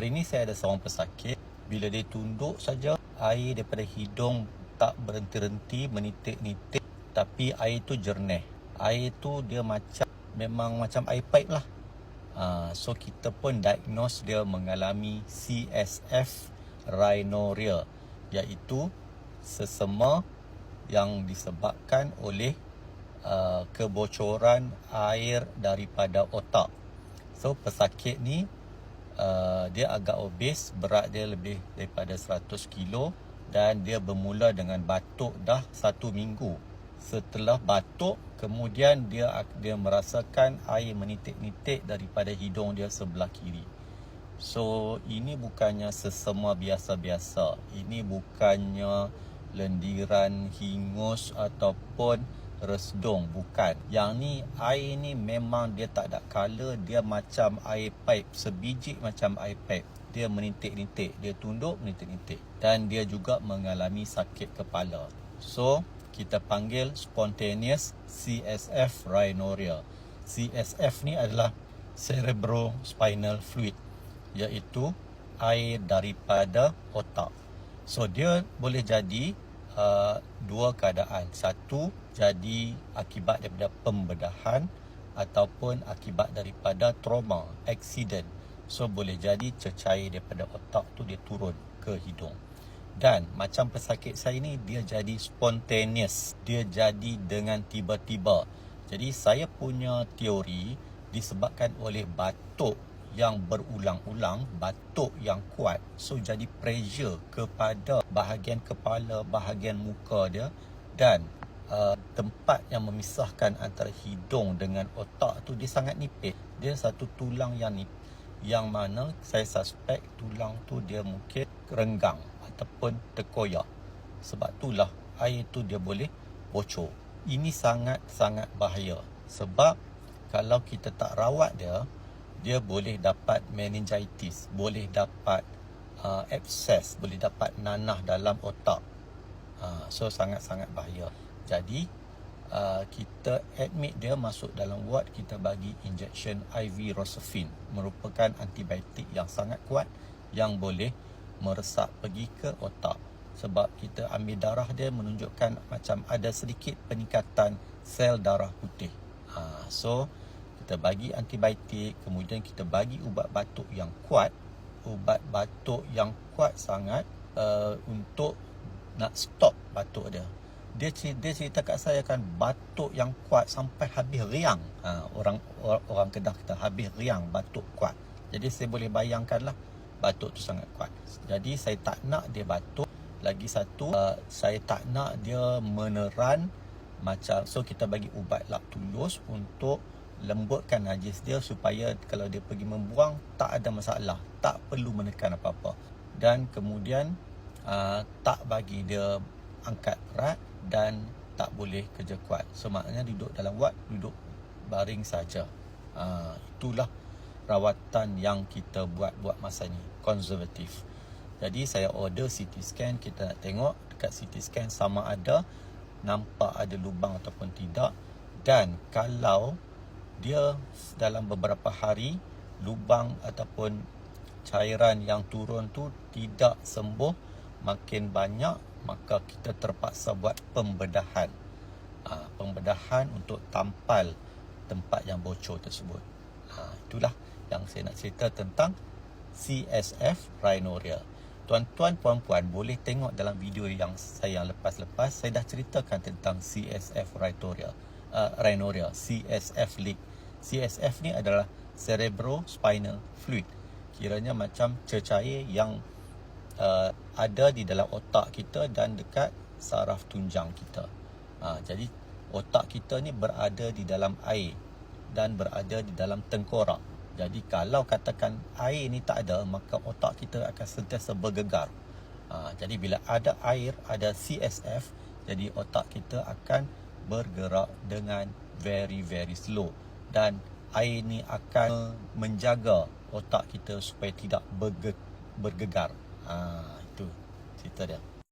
Hari ni saya ada seorang pesakit. Bila dia tunduk saja, air daripada hidung tak berhenti-henti, menitik-nitik. Tapi air tu jernih. Air tu dia memang macam air pipe lah. So kita pun diagnose dia mengalami CSF rhinorrhea, iaitu sesama yang disebabkan oleh kebocoran air daripada otak. So pesakit ni dia agak obes, berat dia lebih daripada 100 kilo dan dia bermula dengan batuk dah 1 minggu. Setelah batuk, kemudian dia merasakan air menitik-nitik daripada hidung dia sebelah kiri. So ini bukannya sesama biasa-biasa. Ini bukannya lendiran, hingus ataupun resdung, bukan. Yang ni, air ni memang dia tak ada color, dia macam air pipe, sebiji macam air pipe. Dia menitik-nitik, dia tunduk menitik-nitik, dan dia juga mengalami sakit kepala. So kita panggil spontaneous CSF rhinorrhea. CSF ni adalah cerebrospinal fluid, iaitu air daripada otak. So dia boleh jadi dua keadaan. Satu, jadi akibat daripada pembedahan ataupun akibat daripada trauma, accident. So boleh jadi cecair daripada otak tu dia turun ke hidung. Dan macam pesakit saya ni, dia jadi spontaneous. Dia jadi dengan tiba-tiba. Jadi saya punya teori disebabkan oleh batuk yang berulang-ulang, batuk yang kuat. So jadi pressure kepada bahagian kepala, bahagian muka dia, dan tempat yang memisahkan antara hidung dengan otak tu dia sangat nipis. Dia satu tulang yang nipis, yang mana saya suspek tulang tu dia mungkin renggang ataupun terkoyak. Sebab itulah air tu dia boleh bocor. Ini sangat-sangat bahaya. Sebab kalau kita tak rawat dia, dia boleh dapat meningitis, boleh dapat abscess, boleh dapat nanah dalam otak. So sangat-sangat bahaya. Jadi kita admit dia masuk dalam ward, kita bagi injection IV Rocephin, merupakan antibiotik yang sangat kuat yang boleh meresap pergi ke otak. Sebab kita ambil darah dia menunjukkan macam ada sedikit peningkatan sel darah putih. So kita bagi antibiotik, kemudian kita bagi ubat batuk yang kuat. Ubat batuk yang kuat sangat untuk nak stop batuk dia. Dia cerita kat saya kan, batuk yang kuat sampai habis riang. Orang Kedah kita habis riang, batuk kuat. Jadi saya boleh bayangkan lah, batuk tu sangat kuat. Jadi saya tak nak dia batuk. Lagi satu, saya tak nak dia meneran macam. So kita bagi ubat lap tulus untuk lembutkan najis dia, supaya kalau dia pergi membuang tak ada masalah, tak perlu menekan apa-apa. Dan kemudian tak bagi dia angkat berat dan tak boleh kerja kuat. So maknanya duduk dalam ward, duduk baring saja. Itulah rawatan yang kita buat masa ni, konservatif. Jadi saya order CT scan. Kita nak tengok dekat CT scan sama ada nampak ada lubang ataupun tidak. Dan kalau dia dalam beberapa hari lubang ataupun cairan yang turun tu tidak sembuh, makin banyak, maka kita terpaksa buat pembedahan. Pembedahan untuk tampal tempat yang bocor tersebut. Itulah yang saya nak cerita tentang CSF rhinorrhea. Tuan-tuan, puan-puan boleh tengok dalam video yang saya lepas-lepas, saya dah ceritakan tentang CSF rhinorrhea, CSF leak. CSF ni adalah cerebrospinal fluid. Kiranya macam cecair yang ada di dalam otak kita dan dekat saraf tunjang kita. Jadi otak kita ni berada di dalam air dan berada di dalam tengkorak. Jadi kalau katakan air ni tak ada, maka otak kita akan sentiasa bergegar. Jadi bila ada air, ada CSF, jadi otak kita akan bergerak dengan very slow. Dan air ni akan menjaga otak kita supaya tidak bergegar. Itu cerita dia.